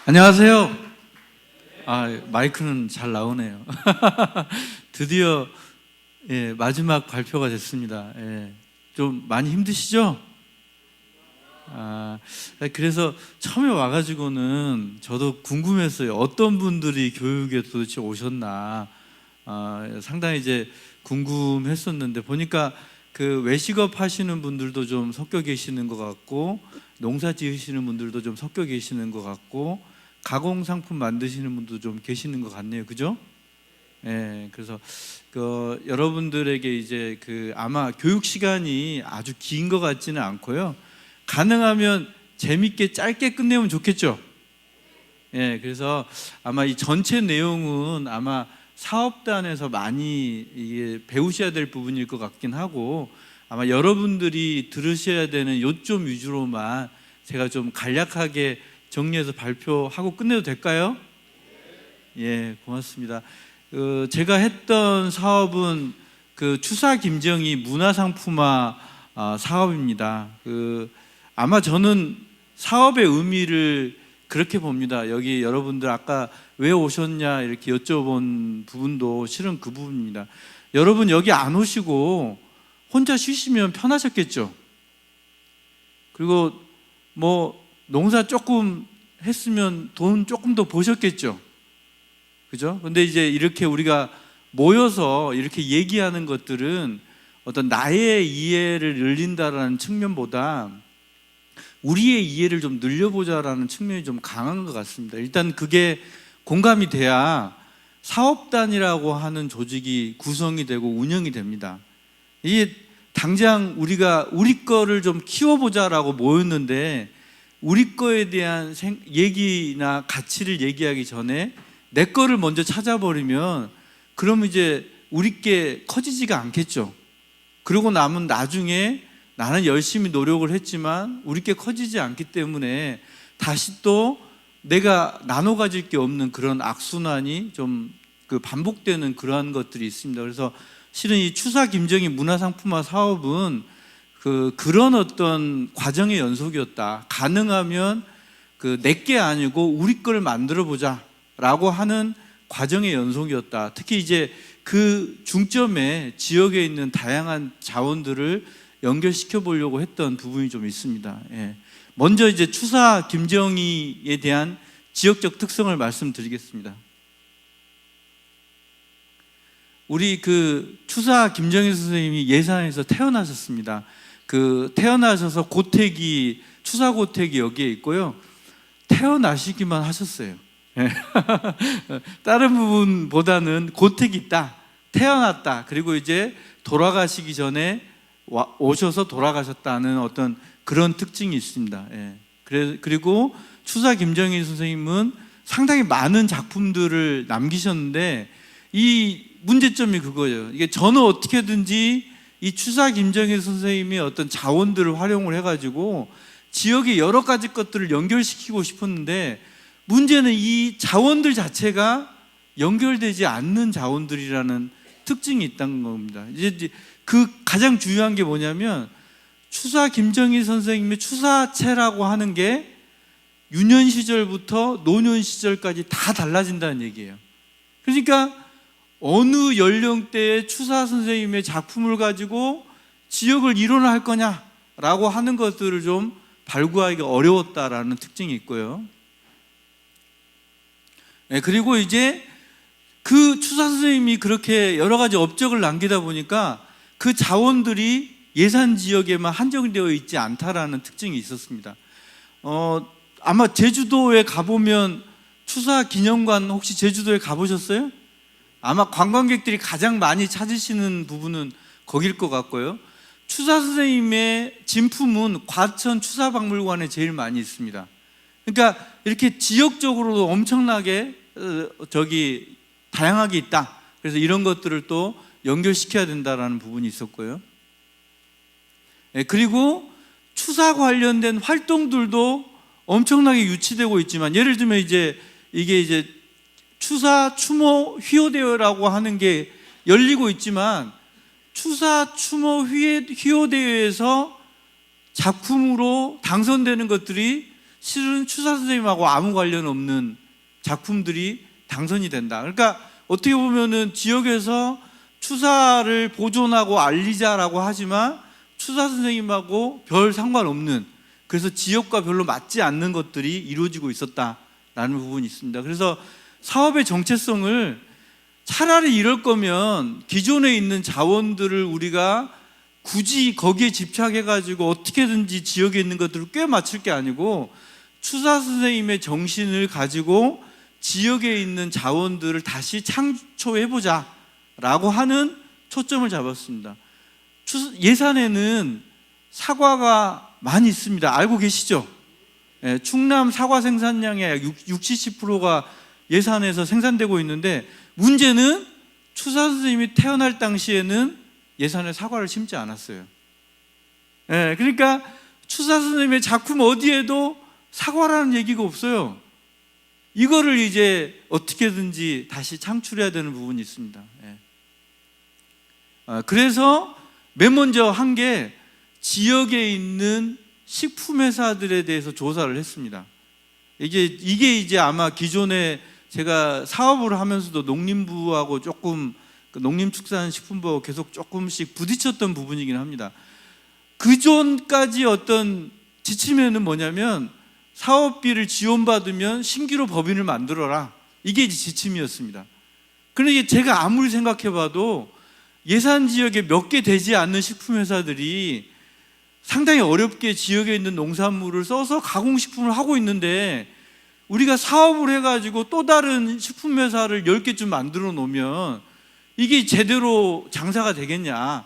안녕하세요. 마이크는 잘 나오네요. 드디어 마지막 발표가 됐습니다. 좀 많이 힘드시죠? 그래서 처음에 와가지고는 저도 궁금했어요. 어떤 분들이 교육에 도대체 오셨나. 상당히 이제 궁금했었는데 보니까 그 외식업 하시는 분들도 좀 섞여 계시는 것 같고, 농사 지으시는 분들도 좀 섞여 계시는 것 같고, 가공 상품 만드시는 분도 좀 계시는 것 같네요. 그죠? 그래서 여러분들에게 이제 아마 교육 시간이 아주 긴 것 같지는 않고요. 가능하면 재밌게 짧게 끝내면 좋겠죠? 그래서 아마 이 전체 내용은 아마 사업단에서 많이 이게 배우셔야 될 부분일 것 같긴 하고, 아마 여러분들이 들으셔야 되는 요점 위주로만 제가 좀 간략하게 정리해서 발표하고 끝내도 될까요? 고맙습니다. 제가 했던 사업은 추사 김정희 문화상품화 사업입니다. 아마 저는 사업의 의미를 그렇게 봅니다. 여기 여러분들 아까 왜 오셨냐 이렇게 여쭤본 부분도 실은 그 부분입니다. 여러분 여기 안 오시고 혼자 쉬시면 편하셨겠죠? 그리고 뭐 농사 조금 했으면 돈 조금 더 버셨겠죠? 그죠? 근데 이제 이렇게 우리가 모여서 이렇게 얘기하는 것들은 어떤 나의 이해를 늘린다라는 측면보다 우리의 이해를 좀 늘려보자라는 측면이 좀 강한 것 같습니다. 일단 그게 공감이 돼야 사업단이라고 하는 조직이 구성이 되고 운영이 됩니다. 이게 당장 우리가 우리 거를 좀 키워보자라고 모였는데 우리 거에 대한 얘기나 가치를 얘기하기 전에 내 거를 먼저 찾아버리면 그럼 이제 우리 게 커지지가 않겠죠. 그러고 나면 나중에 나는 열심히 노력을 했지만 우리 게 커지지 않기 때문에 다시 또 내가 나눠 가질 게 없는 그런 악순환이 좀 반복되는 그러한 것들이 있습니다. 그래서 실은 이 추사 김정희 문화상품화 사업은 그런 어떤 과정의 연속이었다. 가능하면 내게 아니고 우리 걸 만들어 보자 라고 하는 과정의 연속이었다. 특히 이제 그 중점에 지역에 있는 다양한 자원들을 연결시켜 보려고 했던 부분이 좀 있습니다. 먼저 이제 추사 김정희에 대한 지역적 특성을 말씀드리겠습니다. 우리 추사 김정희 선생님이 예산에서 태어나셨습니다. 태어나셔서 고택이 추사 고택이 여기에 있고요. 태어나시기만 하셨어요. 다른 부분보다는 고택이 있다, 태어났다, 그리고 이제 돌아가시기 전에 오셔서 돌아가셨다는 어떤 그런 특징이 있습니다. 그리고 추사 김정희 선생님은 상당히 많은 작품들을 남기셨는데 이 문제점이 그거예요. 이게 저는 어떻게든지 이 추사 김정희 선생님의 어떤 자원들을 활용을 해가지고 지역의 여러 가지 것들을 연결시키고 싶었는데 문제는 이 자원들 자체가 연결되지 않는 자원들이라는 특징이 있다는 겁니다. 이제 가장 중요한 게 뭐냐면 추사 김정희 선생님의 추사체라고 하는 게 유년 시절부터 노년 시절까지 다 달라진다는 얘기예요. 그러니까 어느 연령대의 추사 선생님의 작품을 가지고 지역을 일원화할 거냐라고 하는 것들을 좀 발굴하기가 어려웠다라는 특징이 있고요. 그리고 이제 추사 선생님이 그렇게 여러 가지 업적을 남기다 보니까 그 자원들이 예산 지역에만 한정되어 있지 않다라는 특징이 있었습니다. 아마 제주도에 가보면 추사 기념관 혹시 제주도에 가보셨어요? 아마 관광객들이 가장 많이 찾으시는 부분은 거길 것 같고요. 추사 선생님의 진품은 과천 추사박물관에 제일 많이 있습니다. 그러니까 이렇게 지역적으로도 엄청나게 다양하게 있다. 그래서 이런 것들을 또 연결시켜야 된다라는 부분이 있었고요. 그리고 추사 관련된 활동들도 엄청나게 유치되고 있지만, 예를 들면 이게 추사 추모 휘호대회라고 하는 게 열리고 있지만 추사 추모 휘호대회에서 작품으로 당선되는 것들이 실은 추사 선생님하고 아무 관련 없는 작품들이 당선이 된다. 그러니까 어떻게 보면은 지역에서 추사를 보존하고 알리자라고 하지만 추사 선생님하고 별 상관없는, 그래서 지역과 별로 맞지 않는 것들이 이루어지고 있었다라는 부분이 있습니다. 그래서 사업의 정체성을 차라리 이럴 거면 기존에 있는 자원들을 우리가 굳이 거기에 집착해가지고 어떻게든지 지역에 있는 것들을 꽤 맞출 게 아니고 추사 선생님의 정신을 가지고 지역에 있는 자원들을 다시 창초해보자 라고 하는 초점을 잡았습니다. 예산에는 사과가 많이 있습니다. 알고 계시죠? 충남 사과 생산량의 60, 70%가 예산에서 생산되고 있는데, 문제는 추사 선생님이 태어날 당시에는 예산에 사과를 심지 않았어요. 그러니까 추사 선생님의 작품 어디에도 사과라는 얘기가 없어요. 이거를 이제 어떻게든지 다시 창출해야 되는 부분이 있습니다. 그래서 맨 먼저 한 게 지역에 있는 식품회사들에 대해서 조사를 했습니다. 이게 이제 아마 기존에 제가 사업을 하면서도 농림부하고 조금 농림축산식품부하고 계속 조금씩 부딪혔던 부분이긴 합니다. 그 전까지 어떤 지침에는 뭐냐면 사업비를 지원받으면 신규로 법인을 만들어라, 이게 이제 지침이었습니다. 그런데 제가 아무리 생각해봐도 예산 지역에 몇 개 되지 않는 식품회사들이 상당히 어렵게 지역에 있는 농산물을 써서 가공식품을 하고 있는데, 우리가 사업을 해가지고 또 다른 식품회사를 10개쯤 만들어 놓으면 이게 제대로 장사가 되겠냐.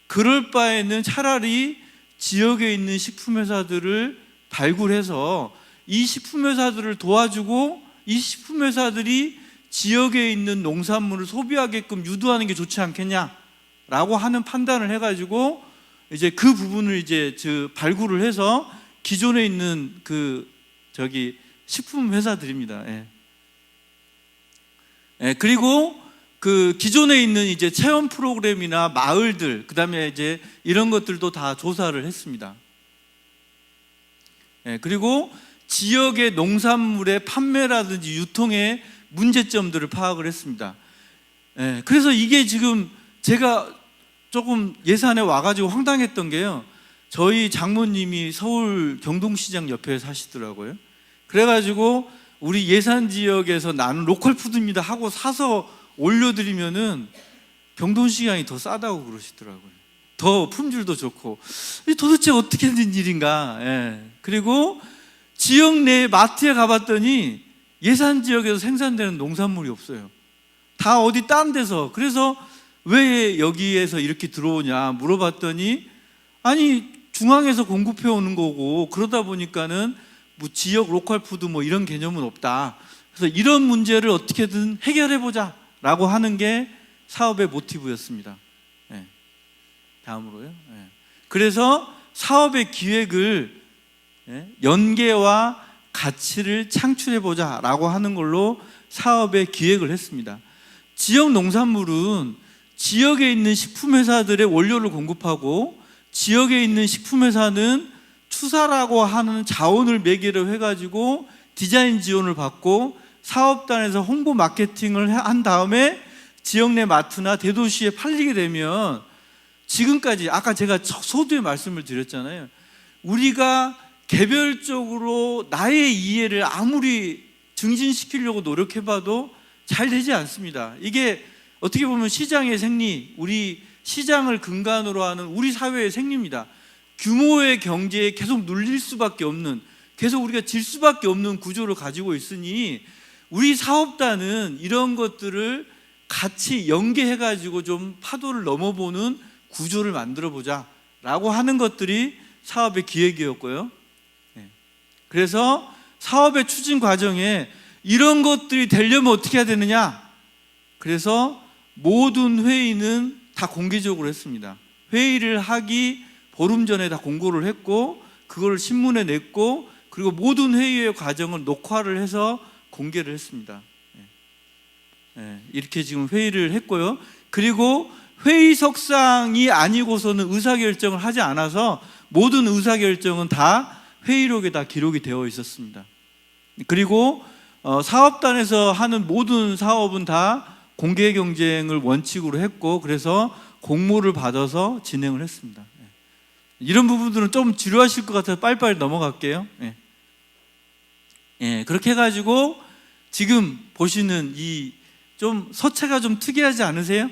그럴 바에는 차라리 지역에 있는 식품회사들을 발굴해서 이 식품회사들을 도와주고 이 식품회사들이 지역에 있는 농산물을 소비하게끔 유도하는 게 좋지 않겠냐라고 하는 판단을 해가지고 이제 그 부분을 이제 발굴을 해서 기존에 있는 식품 회사들입니다. 그리고 그 기존에 있는 이제 체험 프로그램이나 마을들, 그다음에 이제 이런 것들도 다 조사를 했습니다. 그리고 지역의 농산물의 판매라든지 유통의 문제점들을 파악을 했습니다. 그래서 이게 지금 제가 조금 예산에 와가지고 황당했던 게요, 저희 장모님이 서울 경동시장 옆에 사시더라고요. 그래가지고 우리 예산 지역에서 나는 로컬 푸드입니다 하고 사서 올려드리면은 경동시장이 더 싸다고 그러시더라고요. 더 품질도 좋고. 도대체 어떻게 된 일인가. 그리고 지역 내 마트에 가봤더니 예산 지역에서 생산되는 농산물이 없어요. 다 어디 딴 데서. 그래서 왜 여기에서 이렇게 들어오냐 물어봤더니, 아니 중앙에서 공급해 오는 거고, 그러다 보니까는 뭐 지역 로컬 푸드 뭐 이런 개념은 없다. 그래서 이런 문제를 어떻게든 해결해 보자 라고 하는 게 사업의 모티브였습니다. 다음으로요. 그래서 사업의 기획을 연계와 가치를 창출해 보자 라고 하는 걸로 사업의 기획을 했습니다. 지역 농산물은 지역에 있는 식품회사들의 원료를 공급하고, 지역에 있는 식품회사는 추사라고 하는 자원을 매개로 해가지고 디자인 지원을 받고 사업단에서 홍보 마케팅을 한 다음에 지역 내 마트나 대도시에 팔리게 되면, 지금까지 아까 제가 소두에 말씀을 드렸잖아요. 우리가 개별적으로 나의 이해를 아무리 증진시키려고 노력해봐도 잘 되지 않습니다. 이게 어떻게 보면 시장의 생리, 우리 시장을 근간으로 하는 우리 사회의 생리입니다. 규모의 경제에 계속 눌릴 수밖에 없는, 계속 우리가 질 수밖에 없는 구조를 가지고 있으니 우리 사업단은 이런 것들을 같이 연계해가지고 좀 파도를 넘어보는 구조를 만들어보자 라고 하는 것들이 사업의 기획이었고요. 그래서 사업의 추진 과정에 이런 것들이 되려면 어떻게 해야 되느냐, 그래서 모든 회의는 다 공개적으로 했습니다. 회의를 하기 보름 전에 다 공고를 했고, 그걸 신문에 냈고, 그리고 모든 회의의 과정을 녹화를 해서 공개를 했습니다. 이렇게 지금 회의를 했고요. 그리고 회의석상이 아니고서는 의사결정을 하지 않아서 모든 의사결정은 다 회의록에 다 기록이 되어 있었습니다. 그리고 사업단에서 하는 모든 사업은 다 공개 경쟁을 원칙으로 했고, 그래서 공모를 받아서 진행을 했습니다. 이런 부분들은 좀 지루하실 것 같아서 빨리빨리 넘어갈게요. 그렇게 해가지고 지금 보시는 이 좀 서체가 좀 특이하지 않으세요?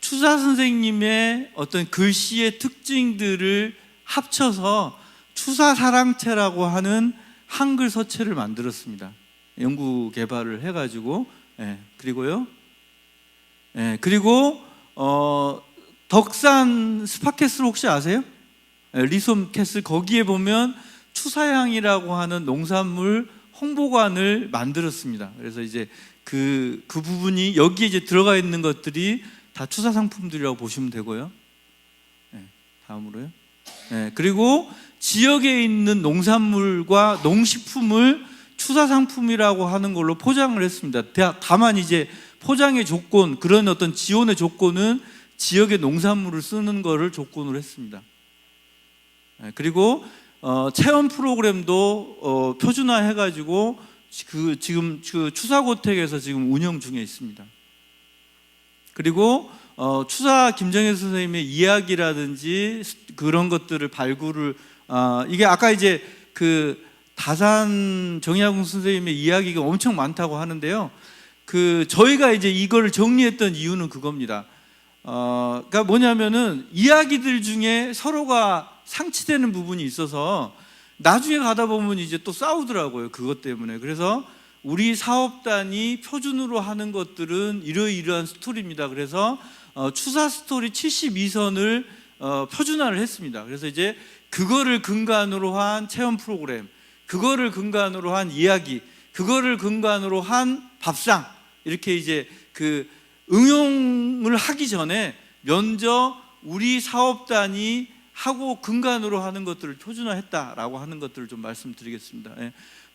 추사 선생님의 어떤 글씨의 특징들을 합쳐서 추사사랑체라고 하는 한글 서체를 만들었습니다. 연구 개발을 해가지고. 그리고요. 그리고 덕산 스파캐슬 혹시 아세요? 리솜 캐슬, 거기에 보면 추사향이라고 하는 농산물 홍보관을 만들었습니다. 그래서 이제 그 부분이 여기에 이제 들어가 있는 것들이 다 추사 상품들이라고 보시면 되고요. 다음으로요. 그리고 지역에 있는 농산물과 농식품을 추사 상품이라고 하는 걸로 포장을 했습니다. 다만 이제 포장의 조건, 그런 어떤 지원의 조건은 지역의 농산물을 쓰는 거를 조건으로 했습니다. 그리고 체험 프로그램도 표준화해가지고 지금 추사고택에서 지금 운영 중에 있습니다. 그리고 추사 김정혜 선생님의 이야기라든지 그런 것들을 발굴을 이게 아까 이제 그 다산 정약용 선생님의 이야기가 엄청 많다고 하는데요. 저희가 이제 이걸 정리했던 이유는 그겁니다. 그러니까 뭐냐면은 이야기들 중에 서로가 상치되는 부분이 있어서 나중에 가다 보면 이제 또 싸우더라고요. 그것 때문에. 그래서 우리 사업단이 표준으로 하는 것들은 이러이러한 스토리입니다. 그래서 추사 스토리 72선을 표준화를 했습니다. 그래서 이제 그거를 근간으로 한 체험 프로그램, 그거를 근간으로 한 이야기, 그거를 근간으로 한 밥상, 이렇게 이제 그 응용을 하기 전에 먼저 우리 사업단이 하고 근간으로 하는 것들을 표준화했다라고 하는 것들을 좀 말씀드리겠습니다.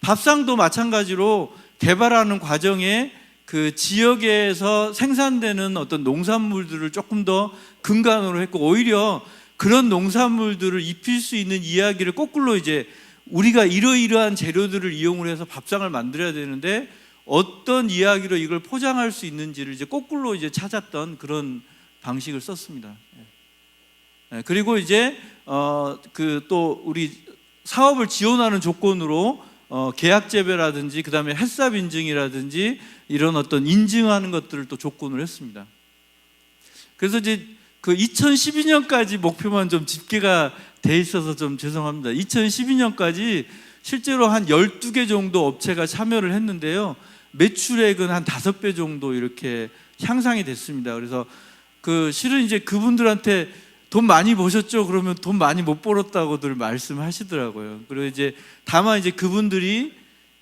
밥상도 마찬가지로 개발하는 과정에 그 지역에서 생산되는 어떤 농산물들을 조금 더 근간으로 했고, 오히려 그런 농산물들을 입힐 수 있는 이야기를 거꾸로 이제 우리가 이러이러한 재료들을 이용을 해서 밥상을 만들어야 되는데 어떤 이야기로 이걸 포장할 수 있는지를 이제 거꾸로 이제 찾았던 그런 방식을 썼습니다. 그리고 이제 또 우리 사업을 지원하는 조건으로 계약 재배라든지 그다음에 햇삽 인증이라든지 이런 어떤 인증하는 것들을 또 조건을 했습니다. 그래서 이제 그 2012년까지 목표만 좀 집계가 돼 있어서 좀 죄송합니다. 2012년까지 실제로 한 12개 정도 업체가 참여를 했는데요. 매출액은 한 5배 정도 이렇게 향상이 됐습니다. 그래서 실은 이제 그분들한테 돈 많이 버셨죠? 그러면 돈 많이 못 벌었다고들 말씀하시더라고요. 그리고 이제 다만 이제 그분들이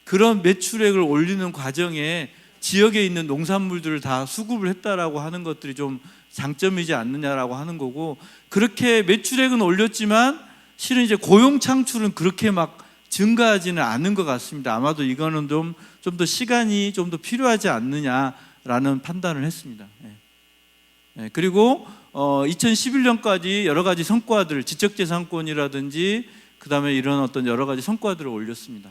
그런 매출액을 올리는 과정에 지역에 있는 농산물들을 다 수급을 했다라고 하는 것들이 좀 장점이지 않느냐라고 하는 거고, 그렇게 매출액은 올렸지만 실은 이제 고용 창출은 그렇게 막 증가하지는 않은 것 같습니다. 아마도 이거는 좀 더 시간이 좀 더 필요하지 않느냐라는 판단을 했습니다. 그리고 2011년까지 여러 가지 성과들, 지적재산권이라든지 그 다음에 이런 어떤 여러 가지 성과들을 올렸습니다.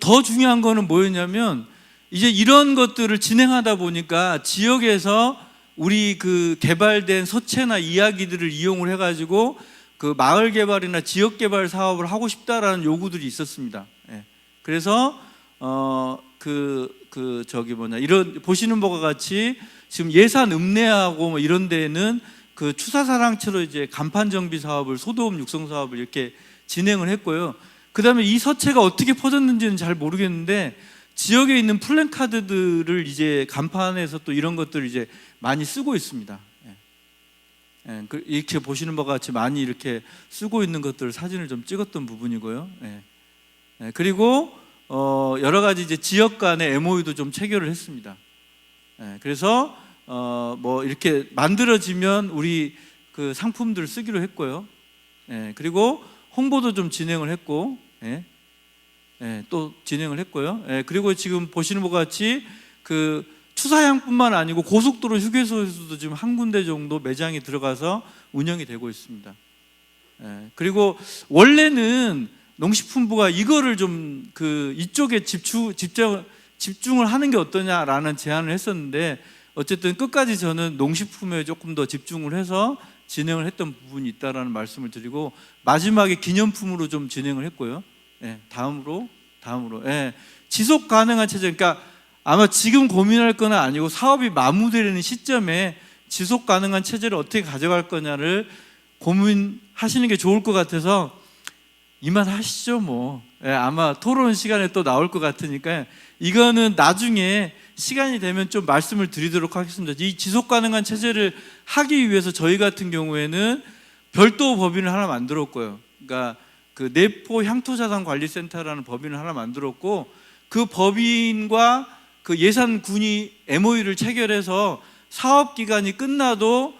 더 중요한 거는 뭐였냐면 이제 이런 것들을 진행하다 보니까 지역에서 우리 그 개발된 서체나 이야기들을 이용을 해가지고 그 마을 개발이나 지역 개발 사업을 하고 싶다라는 요구들이 있었습니다. 그래서 이런 보시는 바와 같이 지금 예산 읍내하고 뭐 이런 데에는 그 추사사랑채로 이제 간판 정비 사업을, 소도읍 육성 사업을 이렇게 진행을 했고요. 그 다음에 이 서체가 어떻게 퍼졌는지는 잘 모르겠는데 지역에 있는 플랜카드들을 이제 간판에서 또 이런 것들을 이제 많이 쓰고 있습니다. 이렇게 보시는 바와 같이 많이 이렇게 쓰고 있는 것들 사진을 좀 찍었던 부분이고요. 그리고 여러 가지 이제 지역 간의 MOU도 좀 체결을 했습니다. 그래서 뭐 이렇게 만들어지면 우리 그 상품들을 쓰기로 했고요. 그리고 홍보도 좀 진행을 했고, 또 진행을 했고요. 그리고 지금 보시는 것 같이 그 추사향뿐만 아니고 고속도로 휴게소에서도 지금 한 군데 정도 매장이 들어가서 운영이 되고 있습니다. 그리고 원래는 농식품부가 이거를 좀 이쪽에 집중을 하는 게 어떠냐라는 제안을 했었는데, 어쨌든 끝까지 저는 농식품에 조금 더 집중을 해서 진행을 했던 부분이 있다라는 말씀을 드리고, 마지막에 기념품으로 좀 진행을 했고요. 다음으로 지속 가능한 체제, 그러니까 아마 지금 고민할 건 아니고 사업이 마무리되는 시점에 지속 가능한 체제를 어떻게 가져갈 거냐를 고민하시는 게 좋을 것 같아서 이만 하시죠 뭐. 아마 토론 시간에 또 나올 것 같으니까 이거는 나중에 시간이 되면 좀 말씀을 드리도록 하겠습니다. 이 지속 가능한 체제를 하기 위해서 저희 같은 경우에는 별도 법인을 하나 만들었고요. 그러니까 그 내포 향토자산관리센터라는 법인을 하나 만들었고, 그 법인과 그 예산군이 MOU를 체결해서 사업 기간이 끝나도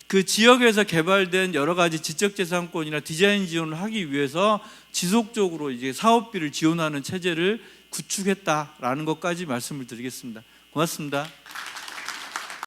그 지역에서 개발된 여러 가지 지적재산권이나 디자인 지원을 하기 위해서 지속적으로 이제 사업비를 지원하는 체제를 구축했다라는 것까지 말씀을 드리겠습니다. 고맙습니다.